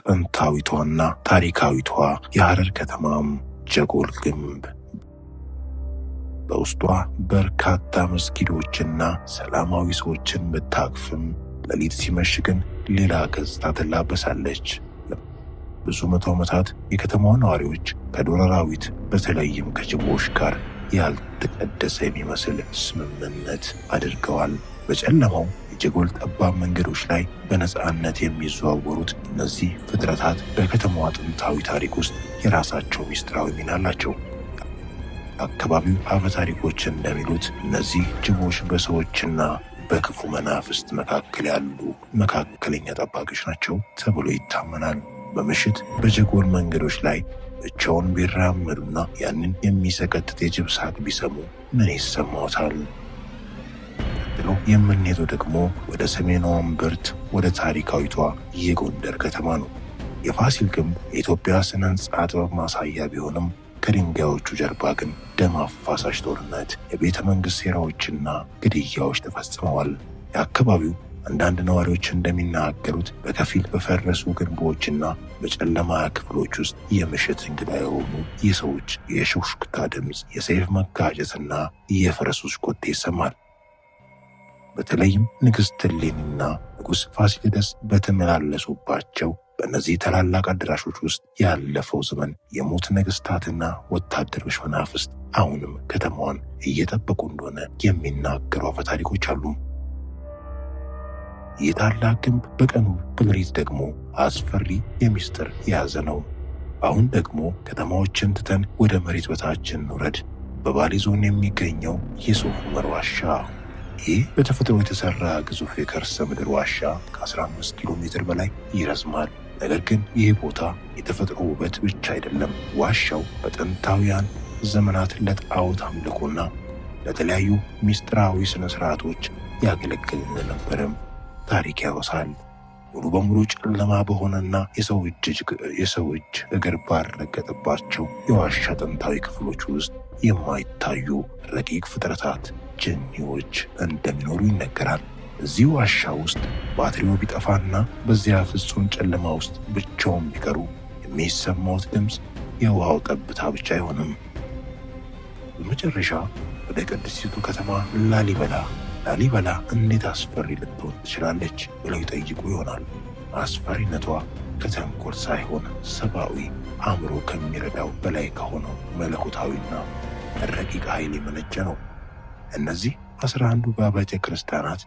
ጥንታዊቷና ታሪካዊቷ የሐረር ከተማም ጀጎል ግንብ በውስጧ በርካታ መስጊዶችና ሰላማዊ ሰዎችን ብታቅፍም ሌሊት ሲመሽ ግን ሌላ ገጽታ ትላበሳለች። ብዙ መቶ ዓመታት የከተማዋ ነዋሪዎች ከዱር አራዊት በተለይም ከጅቦች ጋር ያልተቀደሰ የሚመስል ስምምነት አድርገዋል። በጨለማው የጀጎል ጠባብ መንገዶች ላይ በነፃነት የሚዘዋወሩት እነዚህ ፍጥረታት በከተማዋ ጥንታዊ ታሪክ ውስጥ የራሳቸው ሚስጥራዊ ሚና አላቸው። አካባቢው አፈ ታሪኮች እንደሚሉት እነዚህ ጅቦች በሰዎችና በክፉ መናፍስት መካከል ያሉ መካከለኛ ጠባቂዎች ናቸው ተብሎ ይታመናል። በምሽት በጀጎል መንገዶች ላይ ብቻውን ቢራመዱና ያንን የሚሰቀጥጥ የጅብ ሳቅ ቢሰሙ ምን ይሰማዎታል? ቀጥሎ የምንሄደው ደግሞ ወደ ሰሜኗ እምብርት ወደ ታሪካዊቷ የጎንደር ከተማ ነው። የፋሲል ግንብ የኢትዮጵያ ስነ ሕንፃ ጥበብ ማሳያ ቢሆንም ከድንጋዮቹ ጀርባ ግን ደም አፋሳሽ ጦርነት፣ የቤተ መንግሥት ሴራዎችና ግድያዎች ተፈጽመዋል። የአካባቢው አንዳንድ ነዋሪዎች እንደሚናገሩት በከፊል በፈረሱ ግንቦችና በጨለማ ክፍሎች ውስጥ የምሽት እንግዳ የሆኑ የሰዎች የሹክሹክታ ድምፅ፣ የሰይፍ መጋጨትና የፈረሶች ኮቴ ይሰማል። በተለይም ንግሥት እሌኒና ንጉሥ ፋሲለደስ በተመላለሱባቸው በእነዚህ ታላላቅ አዳራሾች ውስጥ ያለፈው ዘመን የሞት ነገሥታትና ወታደሮች መናፍስት አሁንም ከተማዋን እየጠበቁ እንደሆነ የሚናገሩ አፈ ታሪኮች አሉ። ይህ ታላቅ ግንብ በቀኑ በሌሊት ደግሞ አስፈሪ የሚስጥር የያዘ ነው። አሁን ደግሞ ከተማዎችን ትተን ወደ መሬት በታች እንውረድ። በባሌ ዞን የሚገኘው የሶፍ ዑመር ዋሻ። ይህ በተፈጥሮ የተሰራ ግዙፍ የከርሰ ምድር ዋሻ ከ15 ኪሎ ሜትር በላይ ይረዝማል። ነገር ግን ይህ ቦታ የተፈጥሮ ውበት ብቻ አይደለም። ዋሻው በጥንታውያን ዘመናት ለጣዖት አምልኮና ለተለያዩ ሚስጥራዊ ስነ ስርዓቶች ያገለግል እንደነበረም ታሪክ ያወሳል። ሙሉ በሙሉ ጨለማ በሆነና የሰው እጅ እግር ባልረገጠባቸው የዋሻ ጥንታዊ ክፍሎች ውስጥ የማይታዩ ረቂቅ ፍጥረታት ጅኒዎች እንደሚኖሩ ይነገራል። እዚህ ዋሻ ውስጥ ባትሪው ቢጠፋና በዚያ ፍጹም ጨለማ ውስጥ ብቻውን ቢቀሩ የሚሰማውት ድምፅ የውሃው ጠብታ ብቻ አይሆንም። በመጨረሻ ወደ ቅድስቲቱ ከተማ ላሊበላ እንዴት አስፈሪ ልትሆን ትችላለች ብለው ይጠይቁ ይሆናል። አስፈሪነቷ ከተንኮል ሳይሆን ሰብአዊ አእምሮ ከሚረዳው በላይ ከሆነው መለኮታዊና ረቂቅ ኃይል የመነጨ ነው። እነዚህ 11 አብያተ ክርስቲያናት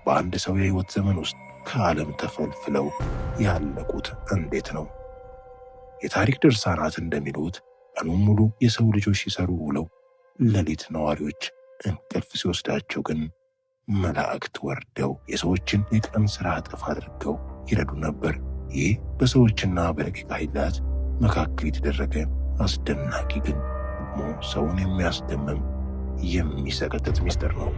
በአንድ ሰው የሕይወት ዘመን ውስጥ ከዓለም ተፈልፍለው ያለቁት እንዴት ነው? የታሪክ ድርሳናት እንደሚሉት ቀኑን ሙሉ የሰው ልጆች ሲሰሩ ውለው ሌሊት ነዋሪዎች እንቅልፍ ሲወስዳቸው ግን መላእክት ወርደው የሰዎችን የቀን ሥራ እጥፍ አድርገው ይረዱ ነበር። ይህ በሰዎችና በረቂቅ ኃይላት መካከል የተደረገ አስደናቂ ግን ደግሞ ሰውን የሚያስደምም የሚሰቀጥጥ ሚስጥር ነው።